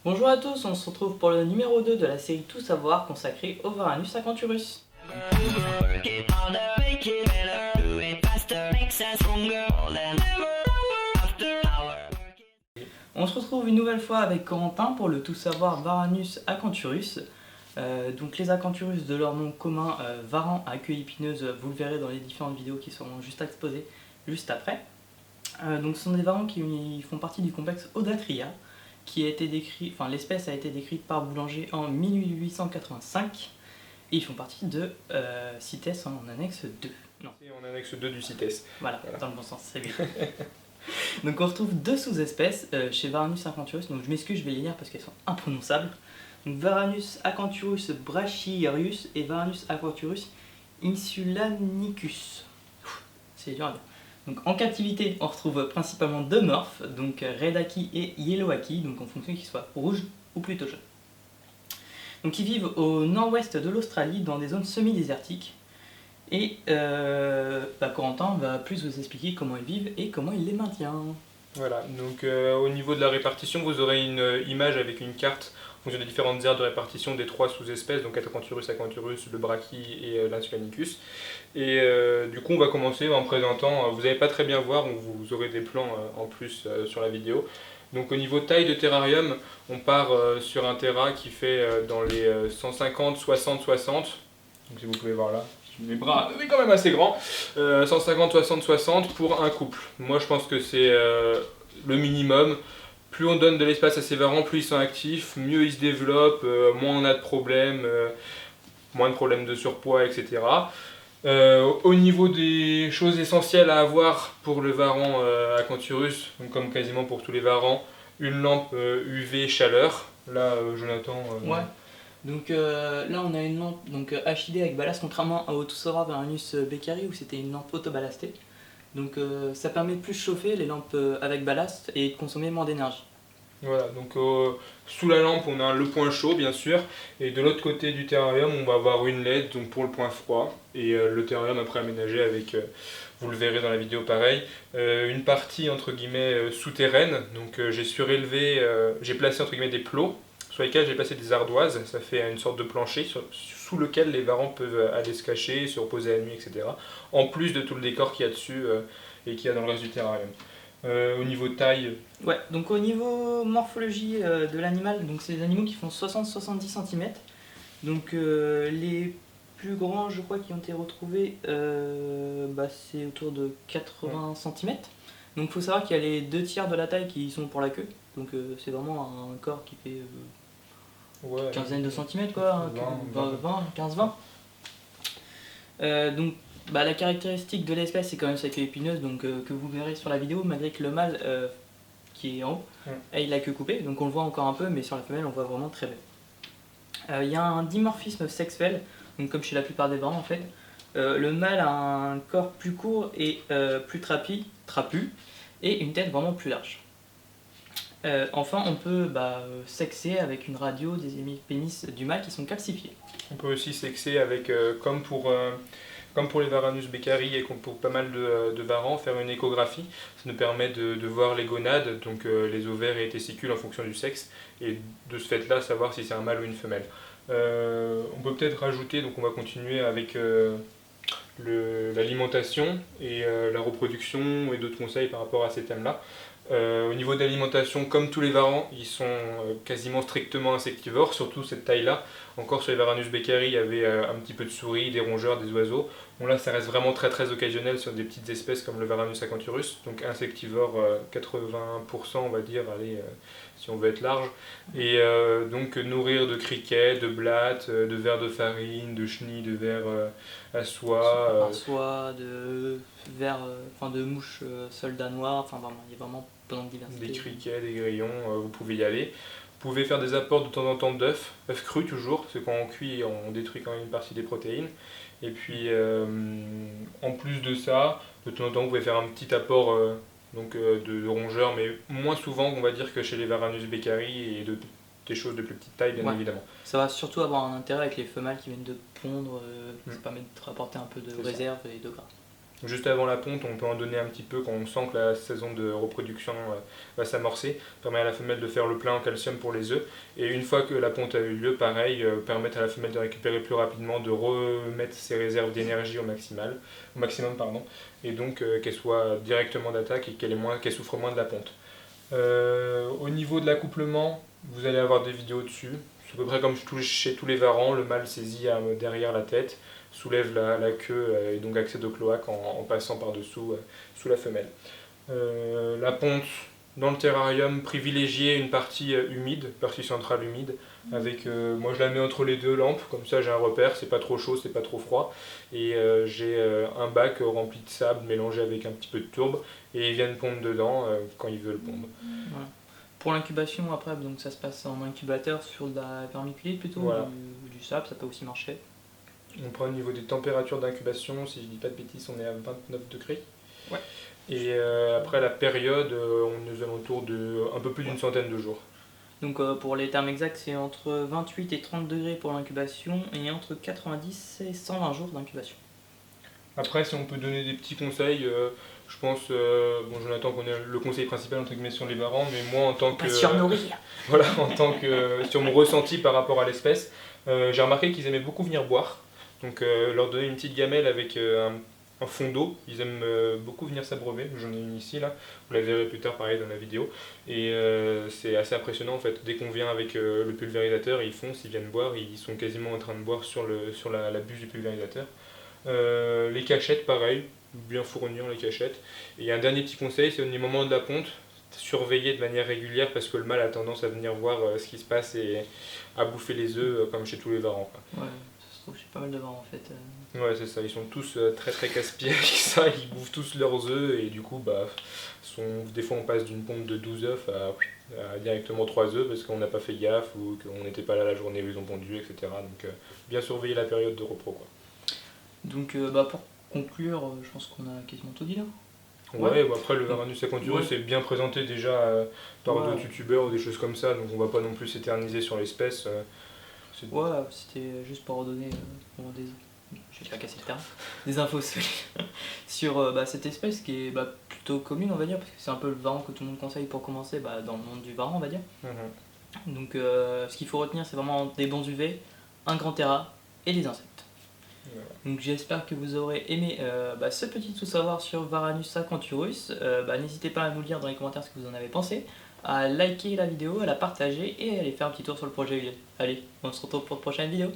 Bonjour à tous, on se retrouve pour le numéro 2 de la série Tout savoir consacrée au Varanus acanthurus. On se retrouve une nouvelle fois avec Corentin pour le Tout savoir Varanus acanthurus. Donc les acanthurus de leur nom commun, varan à queue épineuse, vous le verrez dans les différentes vidéos qui seront juste exposées juste après. Donc ce sont des varans qui font partie du complexe Odatria, qui a été décrit, enfin l'espèce a été décrite par Boulanger en 1885 et ils font partie de CITES en annexe 2. Non. Et en annexe 2 du CITES. Voilà, dans le bon sens, c'est bien. Donc on retrouve deux sous-espèces chez Varanus acanthurus, donc je m'excuse, je vais les lire parce qu'elles sont imprononçables. Donc Varanus acanthurus brachyrius et Varanus acanthurus insulanicus. C'est dur à dire. Donc en captivité, on retrouve principalement deux morphes, donc Red Aki et Yellow Aki, donc en fonction qu'ils soient rouges ou plutôt jaunes. Donc ils vivent au nord-ouest de l'Australie, dans des zones semi-désertiques. Et Corentin va plus vous expliquer comment ils vivent et comment il les maintient. Voilà, donc au niveau de la répartition, vous aurez une image avec une carte en fonction des différentes aires de répartition des trois sous-espèces, donc Acanthurus, le Brachy et l'Insulanicus. Et du coup, on va commencer en présentant, vous n'allez pas très bien voir, vous aurez des plans en plus sur la vidéo. Donc au niveau taille de terrarium, on part sur un terra qui fait dans les 150, 60, 60. Donc si vous pouvez voir là, mes bras, c'est quand même assez grand. 150, 60, 60 pour un couple. Moi je pense que c'est le minimum. Plus on donne de l'espace à ces varans, plus ils sont actifs, mieux ils se développent, moins on a de problèmes, moins de problèmes de surpoids, etc. Au niveau des choses essentielles à avoir pour le varan acanthurus, donc comme quasiment pour tous les varans, une lampe UV chaleur. Là, Jonathan. Ouais. Donc là on a une lampe donc, HID avec ballast, contrairement au Tussora Varanus beckeri où c'était une lampe auto-ballastée. Donc ça permet de plus chauffer les lampes avec ballast et de consommer moins d'énergie. Voilà, donc sous la lampe on a le point chaud bien sûr, et de l'autre côté du terrarium on va avoir une LED donc pour le point froid, et le terrarium après aménagé avec, vous le verrez dans la vidéo pareil, une partie entre guillemets souterraine, donc j'ai surélevé, j'ai placé entre guillemets des plots sur lesquels j'ai placé des ardoises, ça fait une sorte de plancher sous lequel les varans peuvent aller se cacher, se reposer la nuit, etc. En plus de tout le décor qu'il y a dessus et qu'il y a dans le reste du terrarium. Au niveau taille. Ouais, donc au niveau morphologie de l'animal, donc c'est des animaux qui font 60-70 cm. Donc les plus grands, je crois, qui ont été retrouvés, c'est autour de 80 cm. Donc il faut savoir qu'il y a les 2 tiers de la taille qui sont pour la queue. Donc c'est vraiment un corps qui fait Ouais, quinzaine de centimètres, quoi, 15-20. Donc la caractéristique de l'espèce, c'est quand même sa queue épineuse, donc que vous verrez sur la vidéo, malgré que le mâle qui est en haut ait la queue coupée, donc on le voit encore un peu, mais sur la femelle on voit vraiment très bien. Il y a un dimorphisme sexuel, donc comme chez la plupart des varans en fait. Le mâle a un corps plus court et plus trapu, et une tête vraiment plus large. Enfin, on peut sexer avec une radio des pénis du mâle qui sont calcifiés. On peut aussi sexer avec, comme pour les Varanus beckeri et pour pas mal de varans, faire une échographie. Ça nous permet de voir les gonades, donc les ovaires et les testicules en fonction du sexe, et de ce fait-là savoir si c'est un mâle ou une femelle. On peut peut-être rajouter, donc on va continuer avec l'alimentation et la reproduction et d'autres conseils par rapport à ces thèmes-là. Au niveau de l'alimentation, comme tous les varans, ils sont quasiment strictement insectivores, surtout cette taille-là. Encore sur les Varanus beckeri, il y avait un petit peu de souris, des rongeurs, des oiseaux. Bon là, ça reste vraiment très très occasionnel sur des petites espèces comme le Varanus acanthurus, donc insectivore 80% on va dire, allez, si on veut être large. Et donc nourrir de criquets, de blattes, de vers de farine, de chenilles, de vers à soie. De vers, de mouches soldats noirs, enfin vraiment, il y a vraiment plein de diversité. Des criquets, des grillons, vous pouvez y aller. Vous pouvez faire des apports de temps en temps d'œufs crus toujours, parce que quand on cuit, on détruit quand même une partie des protéines. Et puis en plus de ça, de temps en temps, vous pouvez faire un petit apport de rongeurs, mais moins souvent, on va dire, que chez les Varanus beckeri et des choses de plus petite taille, bien évidemment. Ça va surtout avoir un intérêt avec les femelles qui viennent de pondre, ça permet de rapporter un peu de réserve et de gras. Juste avant la ponte, on peut en donner un petit peu quand on sent que la saison de reproduction va s'amorcer. Permet à la femelle de faire le plein en calcium pour les œufs. Et une fois que la ponte a eu lieu, pareil, permettre à la femelle de récupérer plus rapidement, de remettre ses réserves d'énergie au maximum, pardon, et donc qu'elle soit directement d'attaque et qu'elle souffre moins de la ponte. Au niveau de l'accouplement, vous allez avoir des vidéos dessus. C'est à peu près comme chez tous les varans, le mâle saisit derrière la tête, soulève la queue et donc accède au cloaque en passant par-dessous sous la femelle. La ponte dans le terrarium, privilégier une partie humide, partie centrale humide, avec, moi je la mets entre les deux lampes, comme ça j'ai un repère, c'est pas trop chaud, c'est pas trop froid, et j'ai un bac rempli de sable mélangé avec un petit peu de tourbe, et ils viennent pondre dedans quand ils veulent pondre. Voilà. Pour l'incubation, après, donc ça se passe en incubateur sur de la vermiculite plutôt, Voilà. ou du sable, ça peut aussi marcher. On prend au niveau des températures d'incubation, si je dis pas de bêtises, on est à 29 degrés. Ouais. Et après la période, on est aux alentours de un peu plus d'une centaine de jours. Donc pour les termes exacts, c'est entre 28 et 30 degrés pour l'incubation et entre 90 et 120 jours d'incubation. Après, si on peut donner des petits conseils, je pense, bon Jonathan connaît le conseil principal entre guillemets sur les varans, mais moi en tant que... voilà, en tant que... sur mon ressenti par rapport à l'espèce, j'ai remarqué qu'ils aimaient beaucoup venir boire. Donc leur donner une petite gamelle avec un fond d'eau, ils aiment beaucoup venir s'abreuver, j'en ai une ici là, vous la verrez plus tard pareil dans la vidéo, et c'est assez impressionnant en fait, dès qu'on vient avec le pulvérisateur, ils foncent, ils viennent boire, ils sont quasiment en train de boire sur la bûche du pulvérisateur. Les cachettes pareil, bien fournir les cachettes, et un dernier petit conseil, c'est au moment de la ponte, surveiller de manière régulière parce que le mâle a tendance à venir voir ce qui se passe et à bouffer les œufs comme chez tous les varans. Ouais, ça se trouve chez pas mal de varans en fait. Ouais, c'est ça, ils sont tous très très casse-pieds avec ça, ils bouffent tous leurs œufs et du coup, des fois on passe d'une ponte de 12 œufs à directement 3 œufs parce qu'on n'a pas fait gaffe ou qu'on n'était pas là la journée où ils ont pondu, etc. Donc bien surveiller la période de repos, quoi. Donc pour conclure, je pense qu'on a quasiment tout dit là. Ouais, après le Varanus acanthurus c'est bien présenté déjà par d'autres youtubeurs ou des choses comme ça, donc on va pas non plus s'éterniser sur l'espèce. Ouais, c'était juste pour redonner je vais pas casser le terme, des infos sur cette espèce qui est plutôt commune on va dire, parce que c'est un peu le varan que tout le monde conseille pour commencer dans le monde du varan on va dire. Donc ce qu'il faut retenir c'est vraiment des bons UV, un grand terra et des insectes. Voilà. Donc j'espère que vous aurez aimé ce petit tout-savoir sur Varanus acanthurus. N'hésitez pas à nous dire dans les commentaires ce que vous en avez pensé, à liker la vidéo, à la partager et à aller faire un petit tour sur le projet UL. Allez, on se retrouve pour une prochaine vidéo.